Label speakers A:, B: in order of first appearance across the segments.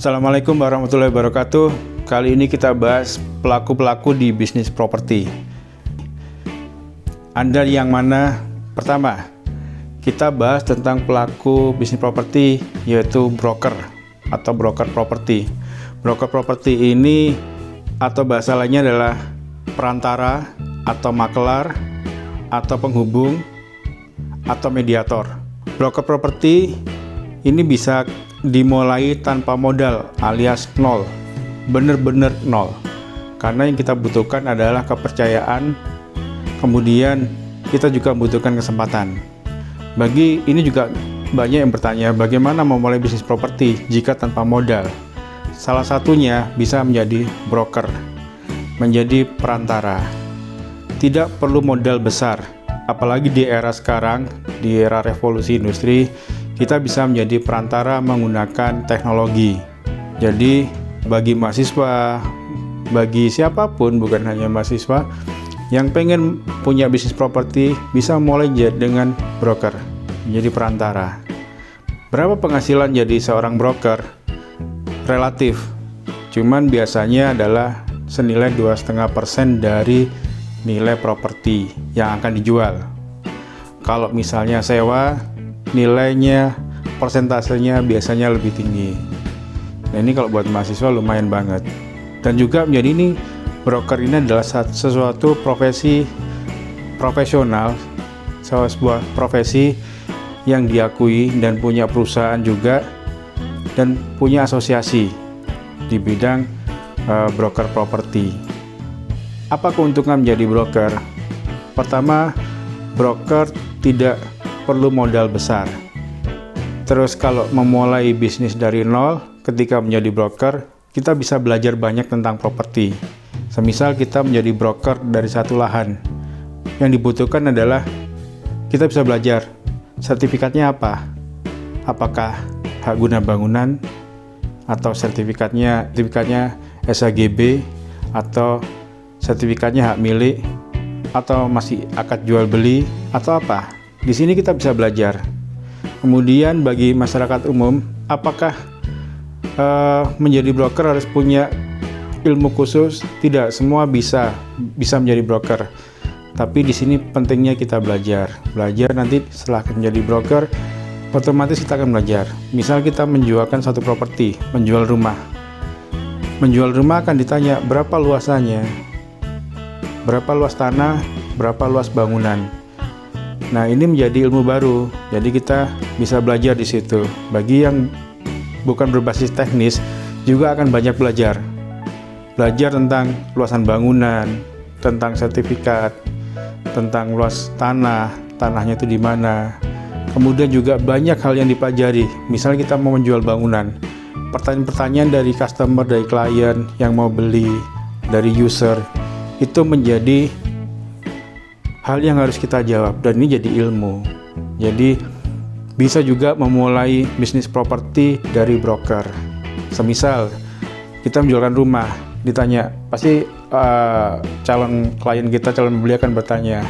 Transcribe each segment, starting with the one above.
A: Assalamualaikum warahmatullahi wabarakatuh. Kali ini kita bahas pelaku-pelaku di bisnis properti. Anda yang mana? Pertama, kita bahas tentang pelaku bisnis properti, yaitu broker atau broker properti. Broker properti ini atau bahasa lainnya adalah perantara atau makelar atau penghubung atau mediator. Broker properti ini bisa dimulai tanpa modal alias nol, bener-bener nol, karena yang kita butuhkan adalah kepercayaan, kemudian kita juga membutuhkan kesempatan. Bagi ini juga banyak yang bertanya bagaimana memulai bisnis properti jika tanpa modal. Salah satunya bisa menjadi broker, menjadi perantara. Tidak perlu modal besar, apalagi di era sekarang, di era revolusi industri, kita bisa menjadi perantara menggunakan teknologi. Jadi bagi mahasiswa, bagi siapapun, bukan hanya mahasiswa, yang pengen punya bisnis properti bisa mulai dengan broker, menjadi perantara. Berapa penghasilan jadi seorang broker? Relatif, cuman biasanya adalah senilai 2,5% dari nilai properti yang akan dijual. Kalau misalnya sewa, nilainya, persentasenya biasanya lebih tinggi. Nah, ini kalau buat mahasiswa lumayan banget. Dan juga menjadi ini, broker ini adalah sesuatu profesi profesional, sebuah profesi yang diakui dan punya perusahaan juga, dan punya asosiasi di bidang broker properti. Apa keuntungan menjadi broker? Pertama, broker tidak perlu modal besar. Terus kalau memulai bisnis dari nol, ketika menjadi broker, kita bisa belajar banyak tentang properti. Semisal kita menjadi broker dari satu lahan, yang dibutuhkan adalah kita bisa belajar sertifikatnya apa, apakah hak guna bangunan, atau sertifikatnya SHGB, atau sertifikatnya hak milik, atau masih akad jual beli, atau apa. Di sini kita bisa belajar. Kemudian bagi masyarakat umum, apakah menjadi broker harus punya ilmu khusus? Tidak, semua bisa menjadi broker. Tapi di sini pentingnya kita belajar. Belajar nanti setelah menjadi broker, otomatis kita akan belajar. Misal kita menjualkan satu properti, menjual rumah. Menjual rumah akan ditanya berapa luasannya, berapa luas tanah, berapa luas bangunan. Nah, ini menjadi ilmu baru, jadi kita bisa belajar di situ. Bagi yang bukan berbasis teknis, juga akan banyak belajar. Belajar tentang luasan bangunan, tentang sertifikat, tentang luas tanah, tanahnya itu di mana. Kemudian juga banyak hal yang dipelajari. Misalnya kita mau menjual bangunan, pertanyaan-pertanyaan dari customer, dari klien yang mau beli, dari user, itu menjadi hal yang harus kita jawab, dan ini jadi ilmu. Jadi bisa juga memulai bisnis properti dari broker. Semisal kita menjualkan rumah, ditanya, pasti calon klien kita, calon pembeli akan bertanya.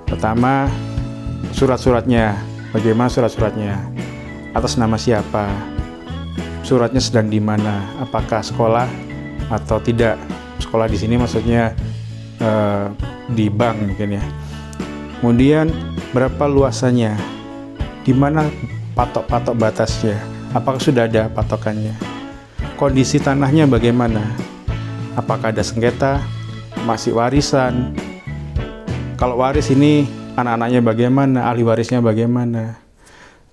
A: Pertama, surat-suratnya, bagaimana surat-suratnya, atas nama siapa, suratnya sedang di mana, apakah sekolah atau tidak. Sekolah di sini maksudnya di bank mungkin ya. Kemudian berapa luasannya, di mana patok-patok batasnya, apakah sudah ada patokannya, kondisi tanahnya bagaimana, apakah ada sengketa, masih warisan, kalau waris ini anak-anaknya bagaimana, ahli warisnya bagaimana.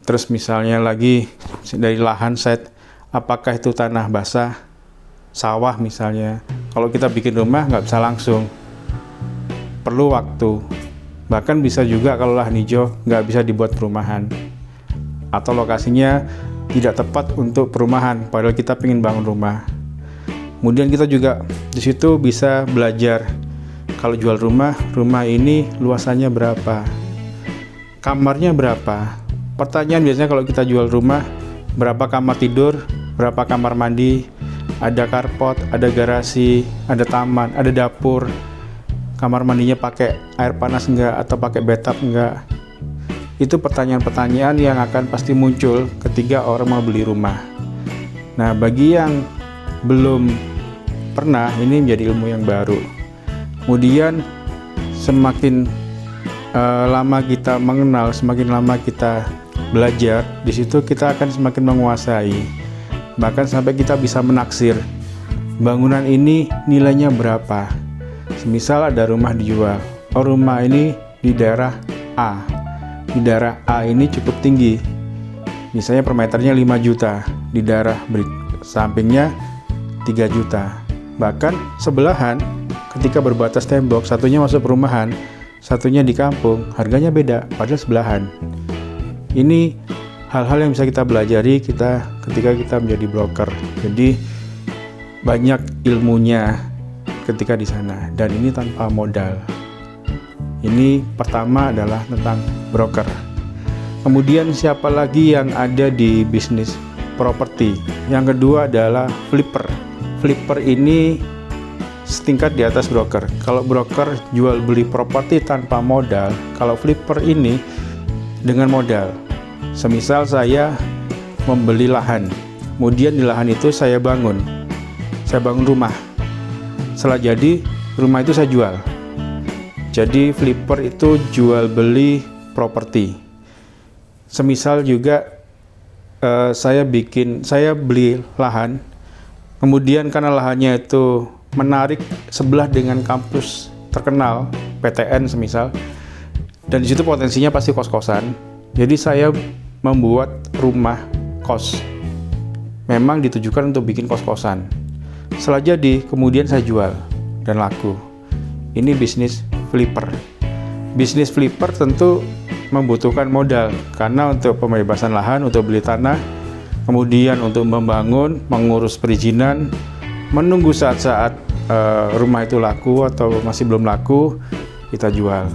A: Terus misalnya lagi dari lahan set, apakah itu tanah basah, sawah misalnya. Kalau kita bikin rumah nggak bisa langsung, perlu waktu. Bahkan bisa juga kalau lahan hijau nggak bisa dibuat perumahan, atau lokasinya tidak tepat untuk perumahan, padahal kita ingin bangun rumah. Kemudian kita juga di situ bisa belajar, kalau jual rumah ini luasannya berapa, kamarnya berapa. Pertanyaan biasanya kalau kita jual rumah, berapa kamar tidur, berapa kamar mandi, ada carport, ada garasi, ada taman, ada dapur, kamar mandinya pakai air panas enggak atau pakai bathtub enggak. Itu pertanyaan-pertanyaan yang akan pasti muncul ketika orang mau beli rumah. Nah, bagi yang belum pernah, ini menjadi ilmu yang baru. Kemudian semakin lama kita mengenal, semakin lama kita belajar, di situ kita akan semakin menguasai. Bahkan sampai kita bisa menaksir bangunan ini nilainya berapa. Semisal ada rumah dijual, oh rumah ini di daerah A. Di daerah A ini cukup tinggi. Misalnya per meternya 5 juta, di daerah sampingnya 3 juta. Bahkan sebelahan ketika berbatas tembok, satunya masuk perumahan, satunya di kampung, harganya beda, padahal sebelahan. Ini hal-hal yang bisa kita pelajari ketika kita menjadi broker. Jadi banyak ilmunya ketika di sana, dan ini tanpa modal. Ini pertama adalah tentang broker. Kemudian siapa lagi yang ada di bisnis properti? Yang kedua adalah flipper. Flipper ini setingkat di atas broker. Kalau broker jual beli properti tanpa modal, kalau flipper ini dengan modal. Semisal saya membeli lahan, kemudian di lahan itu saya bangun rumah. Setelah jadi, rumah itu saya jual. Jadi flipper itu jual beli properti. Semisal juga saya beli lahan, kemudian karena lahannya itu menarik sebelah dengan kampus terkenal PTN semisal, dan di situ potensinya pasti kos-kosan. Jadi saya membuat rumah kos, memang ditujukan untuk bikin kos-kosan. Setelah jadi, kemudian saya jual dan laku. Ini bisnis flipper. Bisnis flipper tentu membutuhkan modal, karena untuk pembebasan lahan, untuk beli tanah, kemudian untuk membangun, mengurus perizinan, menunggu saat-saat rumah itu laku atau masih belum laku, kita jual.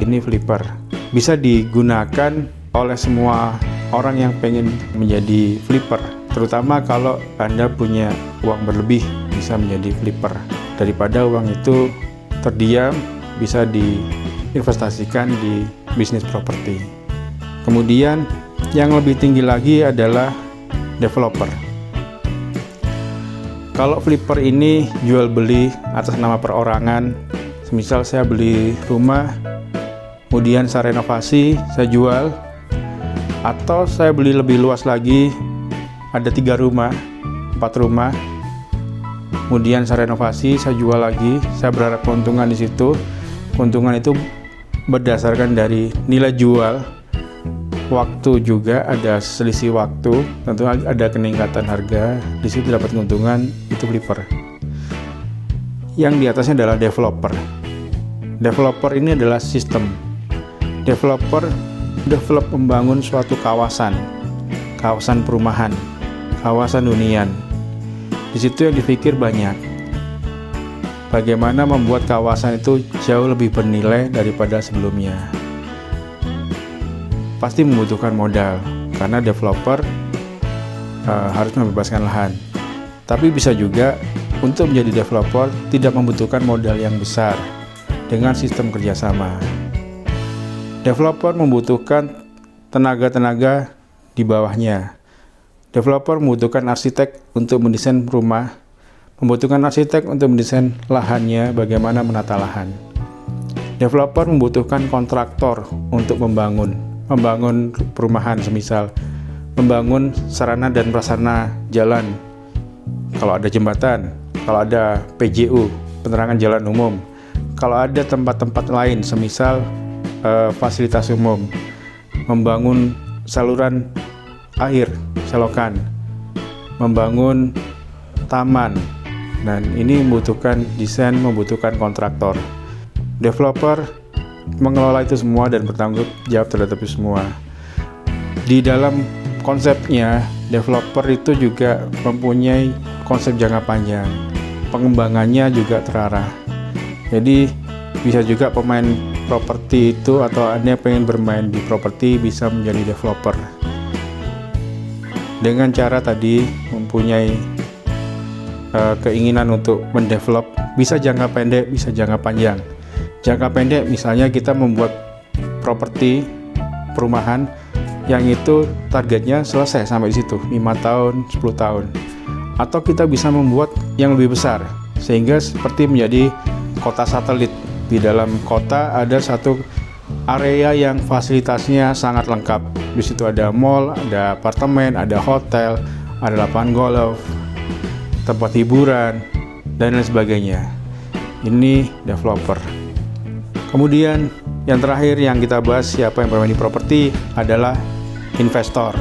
A: Ini flipper. Bisa digunakan oleh semua orang yang pengen menjadi flipper, terutama kalau Anda punya uang berlebih, bisa menjadi flipper. Daripada uang itu terdiam, bisa diinvestasikan di bisnis properti. Kemudian yang lebih tinggi lagi adalah developer. Kalau flipper ini jual beli atas nama perorangan, semisal saya beli rumah, kemudian saya renovasi, saya jual, atau saya beli lebih luas lagi, ada 3 rumah, 4 rumah, kemudian saya renovasi, saya jual lagi, saya berharap keuntungan di situ. Keuntungan itu berdasarkan dari nilai jual, waktu juga ada selisih waktu, tentu ada peningkatan harga, di situ dapat keuntungan, itu flipper. Yang di atasnya adalah developer. Developer ini adalah sistem. Developer develop membangun suatu kawasan perumahan, kawasan hunian. Di situ yang dipikir banyak. Bagaimana membuat kawasan itu jauh lebih bernilai daripada sebelumnya. Pasti membutuhkan modal, karena developer harus membebaskan lahan. Tapi bisa juga untuk menjadi developer tidak membutuhkan modal yang besar dengan sistem kerjasama. Developer membutuhkan tenaga-tenaga di bawahnya. Developer membutuhkan arsitek untuk mendesain rumah, membutuhkan arsitek untuk mendesain lahannya, bagaimana menata lahan. Developer membutuhkan kontraktor untuk membangun perumahan, semisal membangun sarana dan prasarana jalan, kalau ada jembatan, kalau ada PJU, penerangan jalan umum, kalau ada tempat-tempat lain, semisal fasilitas umum, membangun saluran air, selokan, membangun taman. Dan ini membutuhkan desain, membutuhkan kontraktor. Developer mengelola itu semua dan bertanggung jawab terhadap itu semua. Di dalam konsepnya, developer itu juga mempunyai konsep jangka panjang. Pengembangannya juga terarah. Jadi bisa juga pemain properti itu, atau Anda pengen bermain di properti, bisa menjadi developer. Dengan cara tadi mempunyai keinginan untuk mendevelop, bisa jangka pendek, bisa jangka panjang. Jangka pendek misalnya kita membuat properti perumahan yang itu targetnya selesai sampai di situ 5 tahun, 10 tahun. atau kita bisa membuat yang lebih besar sehingga seperti menjadi kota satelit. Di dalam kota ada satu area yang fasilitasnya sangat lengkap. Di situ ada mall, ada apartemen, ada hotel, ada lapangan golf, tempat hiburan, dan lain sebagainya. Ini developer. Kemudian yang terakhir yang kita bahas siapa yang bermain di properti adalah investor.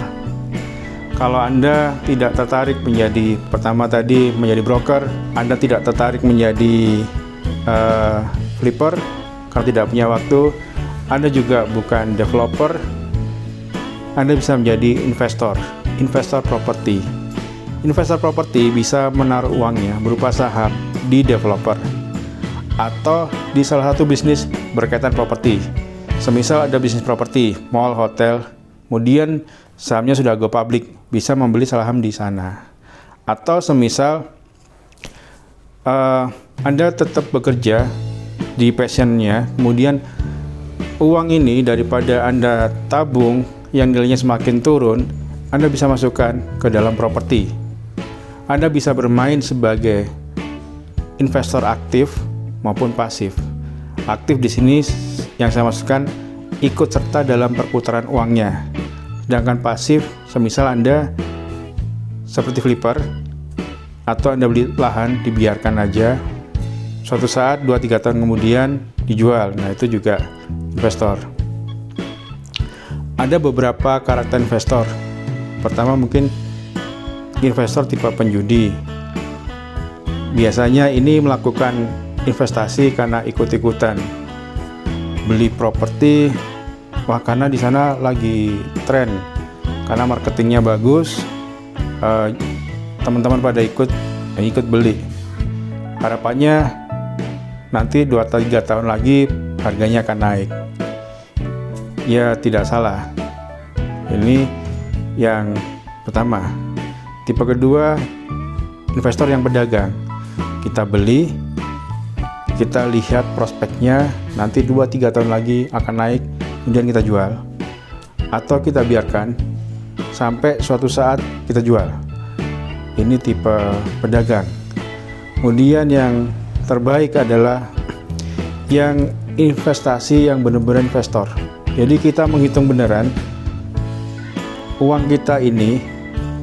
A: Kalau Anda tidak tertarik menjadi, pertama tadi menjadi broker, Anda tidak tertarik menjadi flipper karena tidak punya waktu, Anda juga bukan developer, Anda bisa menjadi investor properti. Investor properti bisa menaruh uangnya berupa saham di developer atau di salah satu bisnis berkaitan properti. Semisal ada bisnis properti, mall, hotel, kemudian sahamnya sudah go public, bisa membeli saham di sana. Atau semisal Anda tetap bekerja di passionnya, kemudian uang ini daripada Anda tabung yang nilainya semakin turun, Anda bisa masukkan ke dalam properti. Anda bisa bermain sebagai investor aktif maupun pasif. Aktif di sini yang saya maksudkan ikut serta dalam perputaran uangnya. Sedangkan pasif, semisal Anda seperti flipper atau Anda beli lahan dibiarkan aja, suatu saat 2-3 tahun kemudian dijual. Nah, itu juga investor. Ada beberapa karakter investor. Pertama mungkin investor tipe penjudi. Biasanya ini melakukan investasi karena ikut-ikutan beli properti, wah karena di sana lagi tren, karena marketingnya bagus, teman-teman pada ikut beli. Harapannya nanti 2-3 tahun lagi harganya akan naik. Ya tidak salah. Ini yang pertama. Tipe kedua, investor yang pedagang. Kita beli, kita lihat prospeknya, nanti 2-3 tahun lagi akan naik, kemudian kita jual. Atau kita biarkan sampai suatu saat kita jual. Ini tipe pedagang. Kemudian yang terbaik adalah yang investasi yang benar-benar investor. Jadi kita menghitung beneran uang kita ini,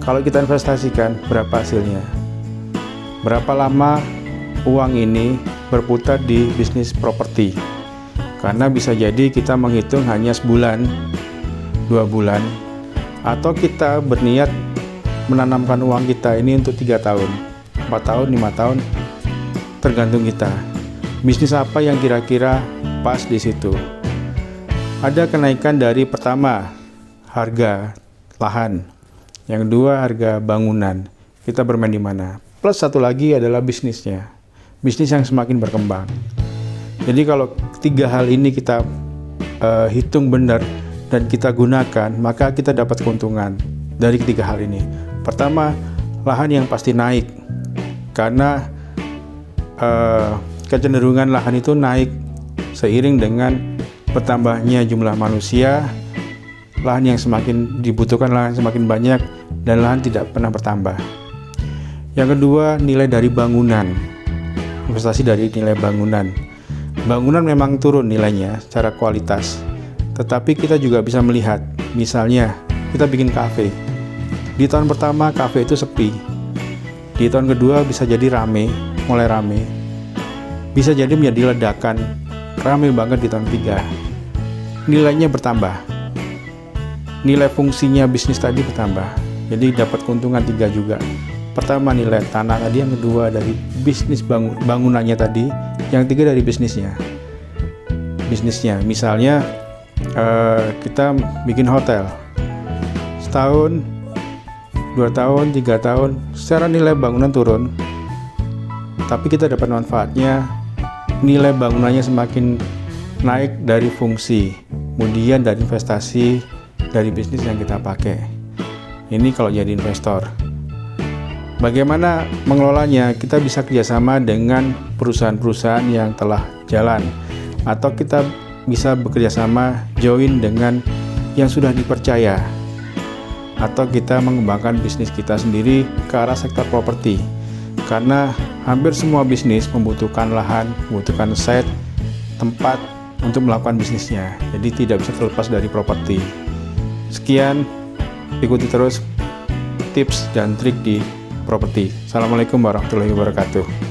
A: kalau kita investasikan berapa hasilnya, berapa lama uang ini berputar di bisnis properti. Karena bisa jadi kita menghitung hanya sebulan, 2 bulan, atau kita berniat menanamkan uang kita ini untuk 3 tahun, 4 tahun, 5 tahun, tergantung kita. Bisnis apa yang kira-kira pas di situ. Ada kenaikan dari pertama, harga lahan. Yang kedua, harga bangunan. Kita bermain di mana. Plus satu lagi adalah bisnisnya. Bisnis yang semakin berkembang. Jadi kalau 3 hal ini kita hitung benar dan kita gunakan, maka kita dapat keuntungan dari 3 hal ini. Pertama, lahan yang pasti naik. Karena kecenderungan lahan itu naik seiring dengan bertambahnya jumlah manusia, lahan yang semakin dibutuhkan, lahan semakin banyak, dan lahan tidak pernah bertambah. Yang kedua, nilai dari bangunan. Investasi dari nilai bangunan. Bangunan memang turun nilainya secara kualitas, tetapi kita juga bisa melihat, misalnya kita bikin kafe. Di tahun pertama kafe itu sepi. Di tahun kedua bisa jadi rame, mulai rame. Bisa jadi menjadi ledakan, rame banget di tahun 3. Nilainya bertambah. Nilai fungsinya bisnis tadi bertambah. Jadi dapat keuntungan 3 juga. Pertama nilai tanah tadi, yang kedua dari bisnis bangunannya tadi, yang 3 dari bisnisnya. Misalnya kita bikin hotel. Setahun, 2 tahun, 3 tahun, secara nilai bangunan turun, tapi kita dapat manfaatnya, nilai bangunannya semakin naik dari fungsi, kemudian dari investasi, dari bisnis yang kita pakai. Ini kalau jadi investor. Bagaimana mengelolanya? Kita bisa kerjasama dengan perusahaan-perusahaan yang telah jalan, atau kita bisa bekerjasama join dengan yang sudah dipercaya. atau kita mengembangkan bisnis kita sendiri ke arah sektor properti. Karena hampir semua bisnis membutuhkan lahan, membutuhkan site, tempat untuk melakukan bisnisnya. Jadi tidak bisa terlepas dari properti. Sekian, ikuti terus tips dan trik di properti. Assalamualaikum warahmatullahi wabarakatuh.